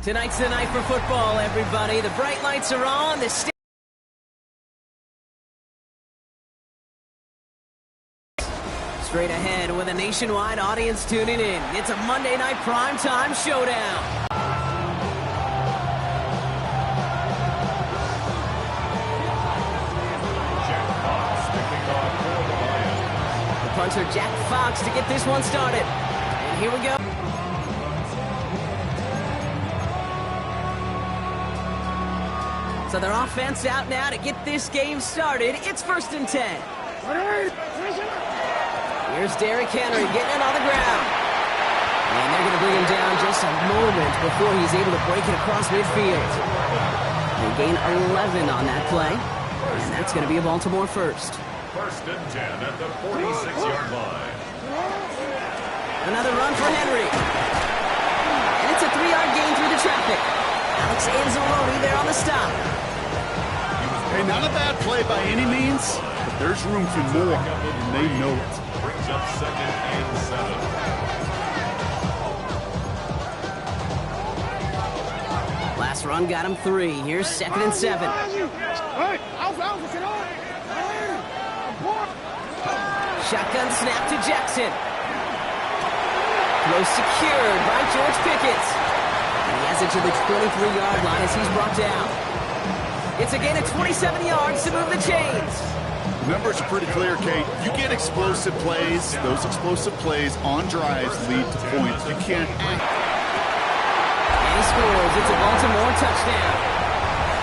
Tonight's the night for football, everybody. The bright lights are on. Straight ahead with a nationwide audience tuning in. It's a Monday night primetime showdown. The punter, Jack Fox, to get this one started. And here we go. So their offense out now to get this game started. It's 1st and 10. Here's Derrick Henry getting it on the ground. And they're going to bring him down just a moment before he's able to break it across midfield. They gain 11 on that play. And that's going to be a Baltimore first. 1st and 10 at the 46-yard line. Another run for Henry. And it's a 3-yard gain through the traffic. Alex Anzalone there on the stop. Hey, not a bad play by any means, but there's room for more, and they know it. Brings up 2nd and 7. Last run got him 3. Here's 2nd and 7. Shotgun snap to Jackson. Throw secured by George Pickens. And he has it to the 23-yard line as he's brought down. It's a gain of 27 yards to move the chains. The numbers are pretty clear, Kate. You get explosive plays. Those explosive plays on drives lead to points. You can't act. And he scores. It's a Baltimore touchdown.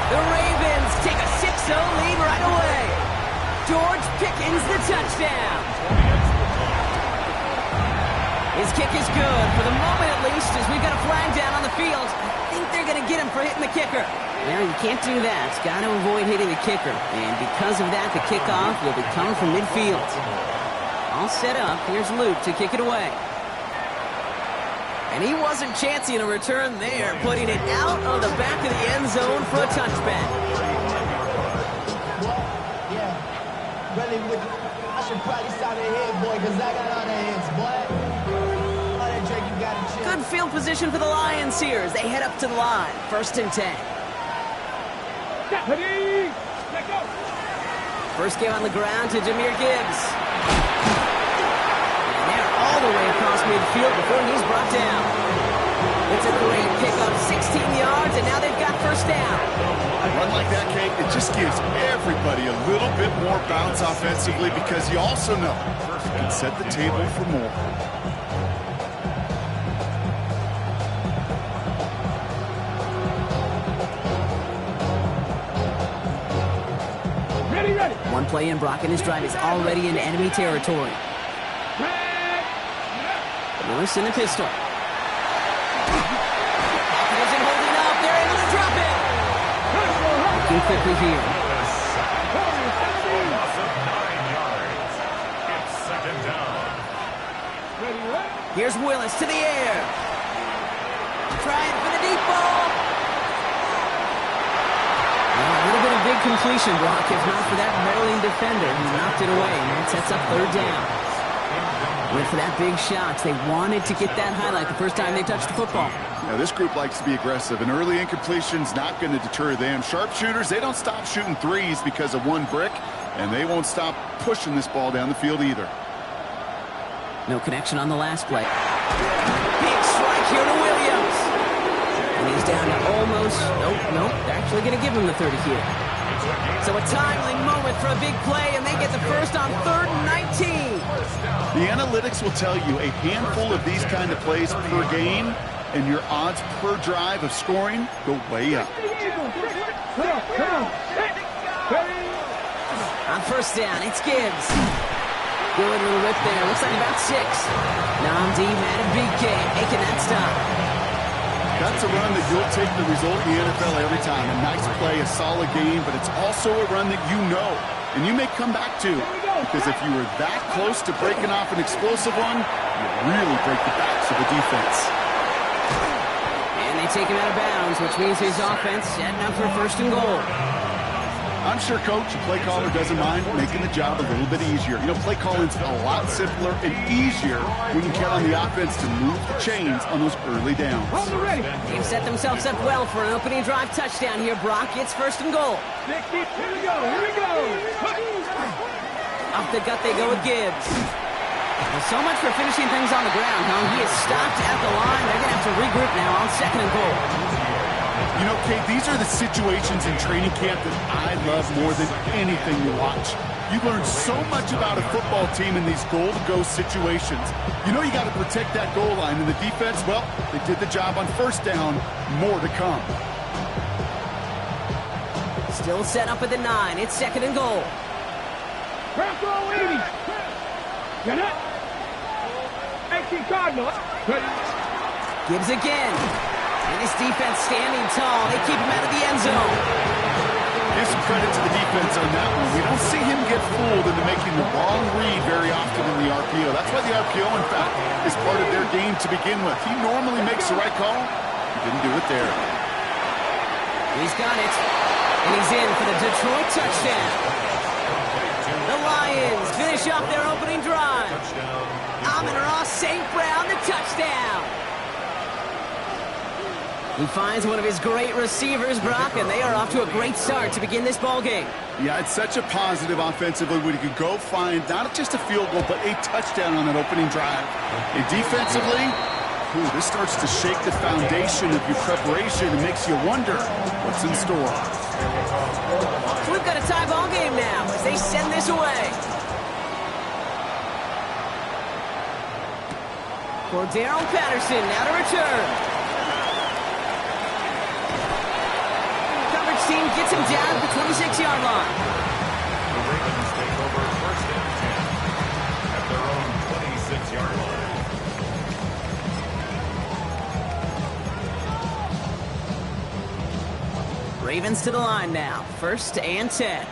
The Ravens take a 6-0 lead right away. George Pickens the touchdown. His kick is good, for the moment at least, as we've got a flag down on the field. I think they're going to get him for hitting the kicker. Well, you can't do that. It's got to avoid hitting the kicker. And because of that, the kickoff will be coming from midfield. All set up. Here's Luke to kick it away. And he wasn't chancing a return there, putting it out of the back of the end zone for a touchback. Really, I should probably stop it here, boy, because I got all the hits, boy. Good field position for the Lions here as they head up to the line. 1st and 10. First game on the ground to Jahmyr Gibbs. And they're all the way across midfield before he's brought down. It's a great pickup, 16 yards, and now they've got 1st down. A run like that, Kate, it just gives everybody a little bit more bounce offensively because you also know you can set the table for more. One play in, Brock, and his drive is already in enemy territory. Lewis in the pistol. Isn't holding up. They're able to drop it. Looking quickly here. It's 2nd down. Here's Willis to the air. Trying for the deep ball. Well, a little bit of big completion, Brock, if not for that Maryland defender who knocked it away, and that sets up 3rd down. Went for that big shot. They wanted to get that highlight the first time they touched the football. Now, this group likes to be aggressive, and early incompletion's not going to deter them. Sharpshooters, they don't stop shooting threes because of one brick, and they won't stop pushing this ball down the field either. No connection on the last play. Big strike here to Williams. And he's down to almost, nope, they're actually going to give him the 30 here. So a timely moment for a big play, and they get the first on 3rd and 19. The analytics will tell you a handful of these kind of plays per game, and your odds per drive of scoring go way up. On 1st down, it's Gibbs. Good little whip there. Looks like about 6. Namdi Madubuike making that stop. That's a run that you'll take the result in the NFL every time. A nice play, a solid game, but it's also a run that you know, and you may come back to. Because if you were that close to breaking off an explosive one, you really break the backs of the defense. And they take him out of bounds, which means his offense setting up for 1st and goal. I'm sure, Coach, the play caller doesn't mind making the job a little bit easier. You know, play calling's a lot simpler and easier when you count on the offense to move the chains on those early downs. They've set themselves up well for an opening drive touchdown here, Brock. It's 1st and goal. Here we go. Off the gut they go with Gibbs. Well, so much for finishing things on the ground, huh? He is stopped at the line. They're going to have to regroup now on 2nd and goal. You know, Kate, these are the situations in training camp that I love more than anything to watch. You learn so much about a football team in these goal-to-go situations. You know you got to protect that goal line, and the defense, well, they did the job on 1st down. More to come. Still set up at the 9. It's 2nd and goal. Gibbs again. And his defense standing tall. They keep him out of the end zone. Here's some credit to the defense on that one. We don't see him get fooled into making the wrong read very often in the RPO. That's why the RPO, in fact, is part of their game to begin with. He normally makes the right call. He didn't do it there. He's got it. And he's in for the Detroit touchdown. The Lions finish off their opening drive. Amon-Ra St. Brown, the touchdown. He finds one of his great receivers, Brock, and they are off to a great start to begin this ball game. Yeah, it's such a positive offensively when you can go find not just a field goal, but a touchdown on that opening drive. And defensively, this starts to shake the foundation of your preparation and makes you wonder what's in store. So we've got a tie ball game now as they send this away. Cordero Patterson now to return. Team gets him down at the 26-yard line. The Ravens take over 1st and 10 at their own 26-yard line. Ravens to the line now. 1st and 10.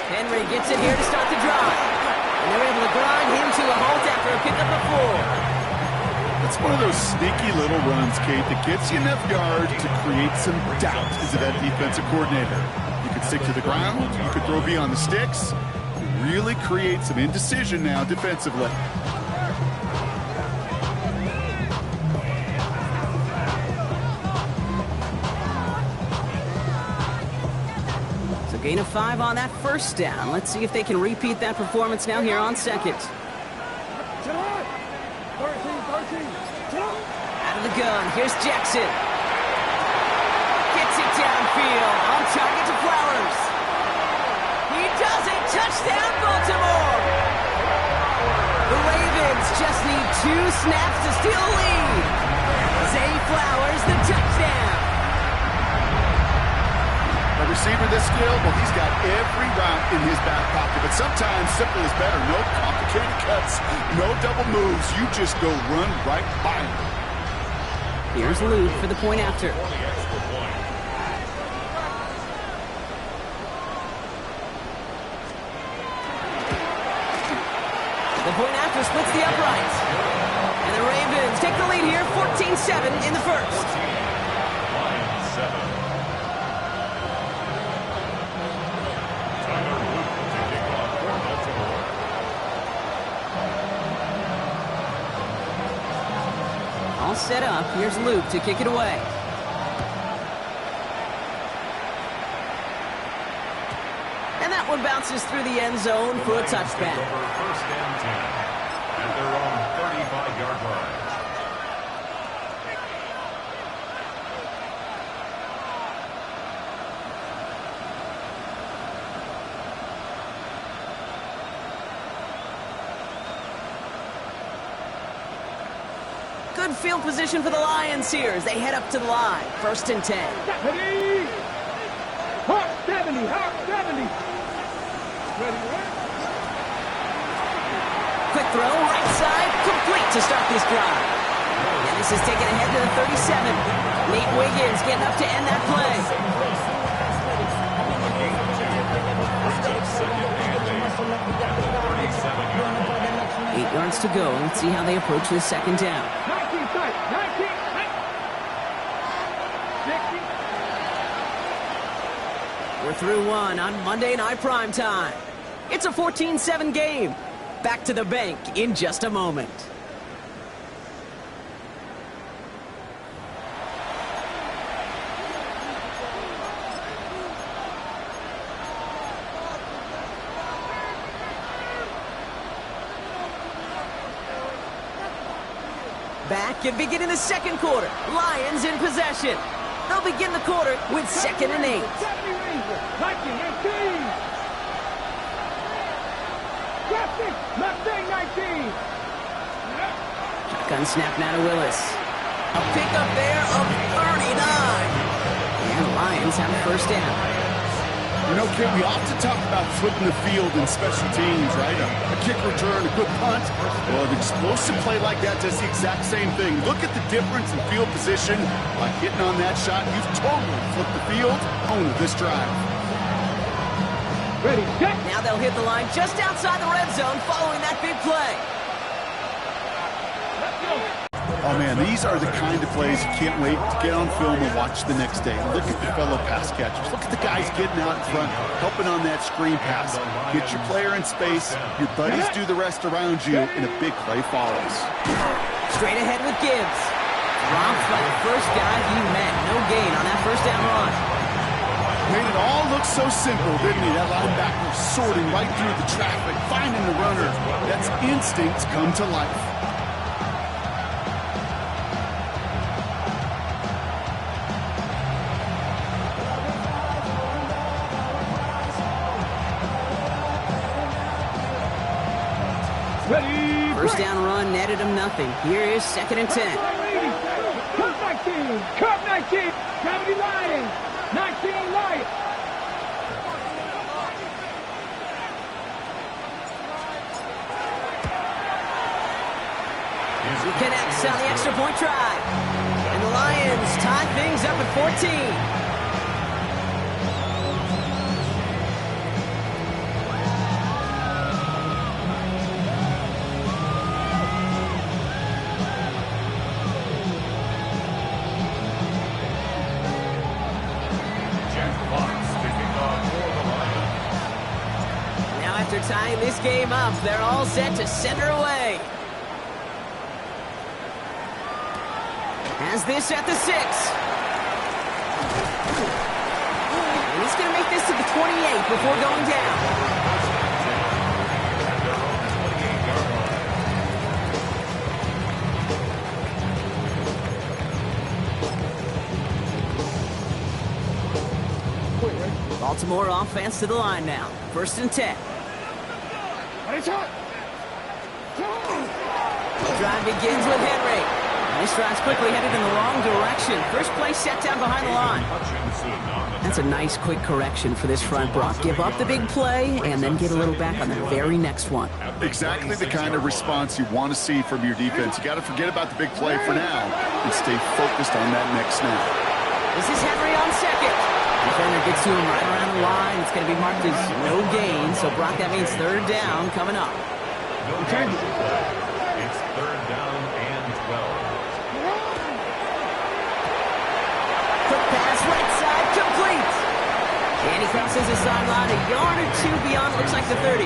Henry gets it here to start the drive. And they're able to grind him to a halt after a pickup of 4. It's one of those sneaky little runs, Kate, that gets you enough yards to create some doubt into that defensive coordinator. You could stick to the ground. You could throw beyond the sticks. Really create some indecision now defensively. Gain of 5 on that 1st down. Let's see if they can repeat that performance now here on 2nd. Out of the gun, here's Jackson. Gets it downfield, on target to Flowers. He does it, touchdown Baltimore! The Ravens just need 2 snaps to steal a lead. Zay Flowers, the touchdown. A receiver this skilled, well, he's got every route in his back pocket, but sometimes simple is better. No complicated cuts, no double moves. You just go run right by him. Here's Luke for the point after. The point after splits the uprights. And the Ravens take the lead here, 14-7 in the 1st. Lions 7. All set up. Here's Luke to kick it away. And that one bounces through the end zone for a touchback. 1st and 10 at their own 35-yard line. Good field position for the Lions here as they head up to the line. 1st and 10. Hawk 70. Quick throw, right side, complete to start this drive. And this is taken ahead to the 37. Nate Wiggins getting up to end that play. yards to go. Let's see how they approach this second down. 19, 19. We're through one on Monday Night Primetime. It's a 14-7 game. Back to the bank in just a moment. Back and beginning the second quarter. Lions in possession. They'll begin the quarter with 2nd and 8. 19, 19. Mustang 19. Shotgun snap now to Willis. A pickup there of 39. And the Lions have a first down. You know, Kim, we often talk about flipping the field in special teams, right? A kick return, a good punt. Well, an explosive play like that does the exact same thing. Look at the difference in field position. By hitting on that shot, you've totally flipped the field on this drive. Ready, set. Now they'll hit the line just outside the red zone following that big play. Oh, man, these are the kind of plays you can't wait to get on film and watch the next day. Look at the fellow pass catchers. Look at the guys getting out in front, helping on that screen pass. Get your player in space, your buddies do the rest around you, and a big play follows. Straight ahead with Gibbs. Dropped by the first guy he met. No gain on that first down run. Made it all look so simple, didn't he? That linebacker sorting right through the traffic, finding the runner. That's instinct come to life. Ready. First down run netted him nothing. Here is 2nd and 10. Cup 19. Cup 19. 70 Lions. 19 Lions. He connects on the extra point try. And the Lions tie things up at 14. After tying this game up, they're all set to send her away. Has this at the 6. And he's going to make this to the 28 before going down. Baltimore offense to the line now. 1st and 10. The drive begins with Henry. And this drive's quickly headed in the wrong direction. First play set down behind the line. That's a nice quick correction for this front, Brock. Give up the big play and then get a little back on the very next one. Exactly the kind of response you want to see from your defense. You got to forget about the big play for now and stay focused on that next snap. This is Henry on 2nd. Defender gets to him right around the line. It's going to be marked as no gain. So, Brock, that means 3rd down coming up. It's 3rd down and 12. Quick pass, right side, complete. And he crosses the sideline a yard or 2 beyond, looks like the 30.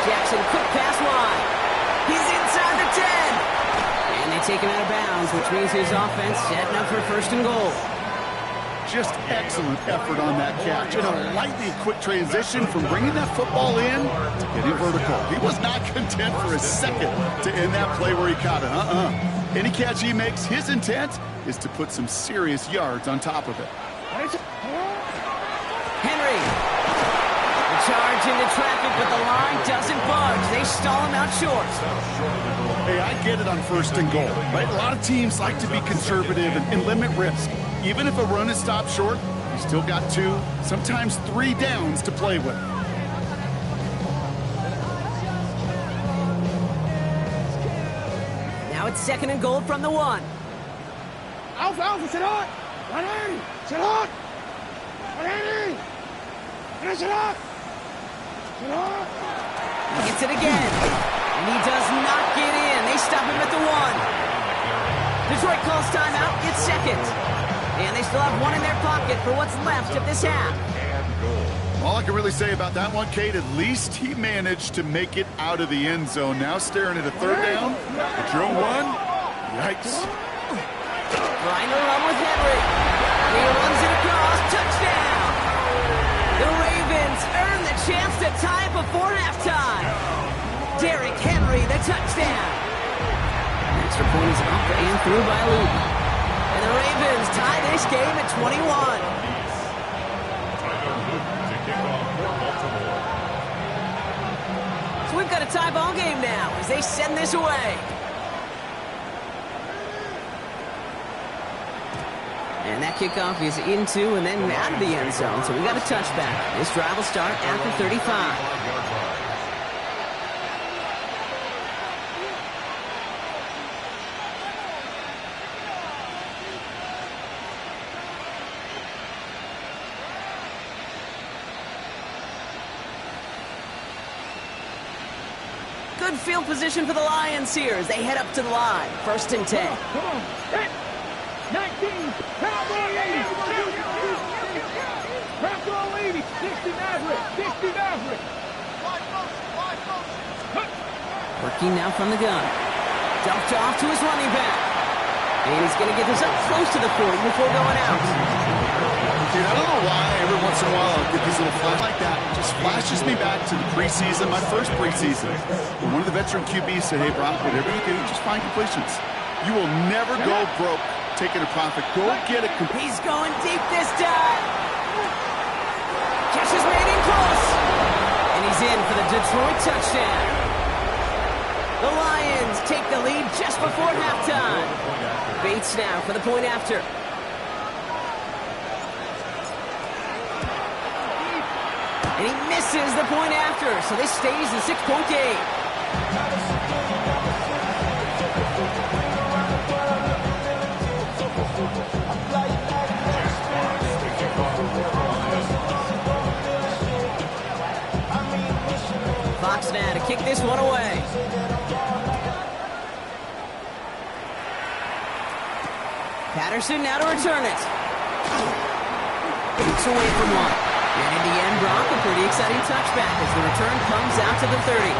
Jackson, quick pass wide. He's inside the 10. And they take him out of bounds, which means his offense setting up for first and goal. Just excellent effort on that catch. And a lightning quick transition from bringing that football in to getting vertical. He was not content for a second to end that play where he caught it. Any catch he makes, his intent is to put some serious yards on top of it. Henry. The charge into traffic, but the line doesn't budge. They stall him out short. Hey, I get it on first and goal, right? A lot of teams like to be conservative and limit risk. Even if a run is stopped short, you still got 2, sometimes 3 downs to play with. Now it's second and goal from the 1. Alpha, sit on! 180! Sit on! 180! Finish it up! Sit on! He gets it again. And he does not get in. They stop him at the 1. Detroit calls timeout. It's second. And they still have 1 in their pocket for what's left of this half. All I can really say about that one, Kate, at least he managed to make it out of the end zone. Now staring at a third down. Drill 1. Yikes. Trying to run with Henry. He runs it across. Touchdown. The Ravens earn the chance to tie before halftime. Derrick Henry, the touchdown. Extra point is up and through by Luke. And the Ravens tie this game at 21. So we've got a tie ball game now as they send this away. And that kickoff is into and then out of the end zone. So we got a touchback. This drive will start after 35. Good field position for the Lions here as they head up to the line. First and 10. Come on! 19! Cowboy 80! Cowboy 80! 60 Maverick! 60 Maverick! Working now from the gun. Dumped off to his running back. And he's going to get this up close to the 40 before going out. Dude, I don't know why every once in a while I'll get these little flashes like that. It just flashes me back to the preseason, my first preseason. When one of the veteran QBs said, hey, Brock, whatever you do, just find completions. You will never go broke taking a profit. Go get it. He's going deep this time. Catch is made in close. And he's in for the Detroit touchdown. The Lions take the lead just before halftime. Bates now for the point after. And he misses the point after, so this stays a 6-point game. Fox now to kick this one away. Patterson now to return it. Keeps away from one. And in the end, Brock, a pretty exciting touchback as the return comes out to the 30.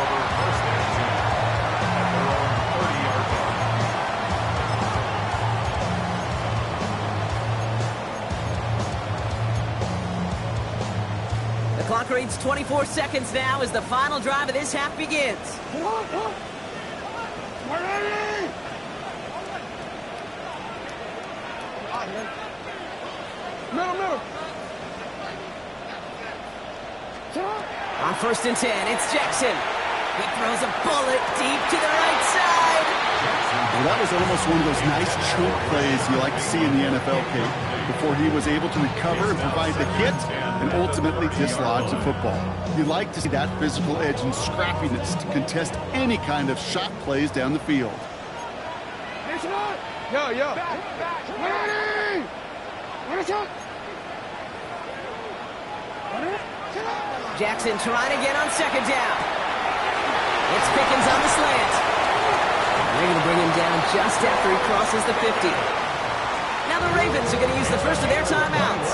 The clock reads 24 seconds now as the final drive of this half begins. Middle. On first and 10, it's Jackson. He throws a bullet deep to the right side. Well, that was almost one of those nice choke plays you like to see in the NFL, Kate, before he was able to recover and provide the hit and ultimately dislodge the football. You like to see that physical edge and scrappiness to contest any kind of shot plays down the field. Yo. Ready! What is it? Jackson trying to get on second down. It's Pickens on the slant. They're going to bring him down just after he crosses the 50. Now the Ravens are going to use the first of their timeouts.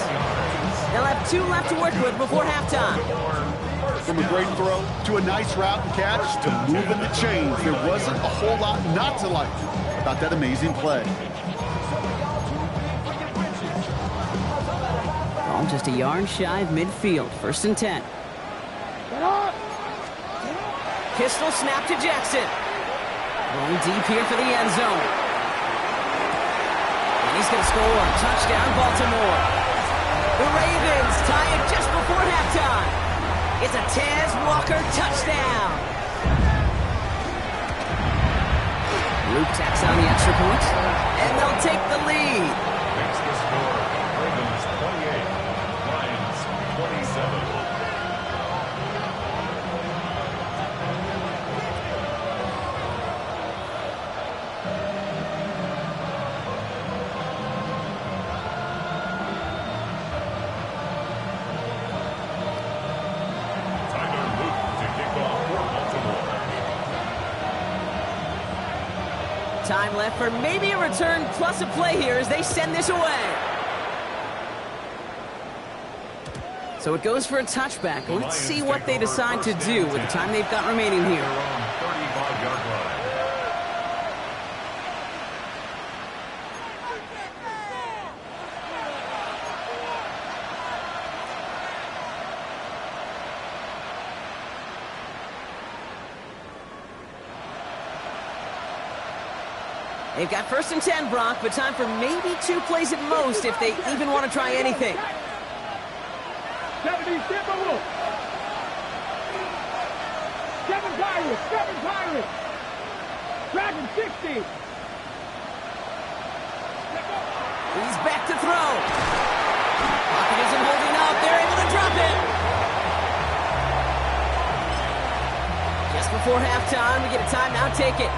They'll have 2 left to work with before halftime. From a great throw to a nice route and catch to moving the chains, there wasn't a whole lot not to like about that amazing play. Ball just a yard shy of midfield. 1st and 10. Pistol snap to Jackson. Going deep here for the end zone. And he's going to score. Touchdown, Baltimore. The Ravens tie it just before halftime. It's a Taz Walker touchdown. Luke tacks on the extra point, and they'll take the lead. Makes the score. Ravens 28, Lions 27. Time left for maybe a return plus a play here as they send this away. So it goes for a touchback. Let's see what they decide to do with the time they've got remaining here. 35-yard line. They've got 1st and 10, Brock, but time for maybe 2 plays at most if they even want to try anything. 70, step over. 7 Pirates, 7 Pirates. Dragon 60. He's back to throw. Pocket isn't holding up. They're able to drop it. Just before halftime, we get a timeout. Take it.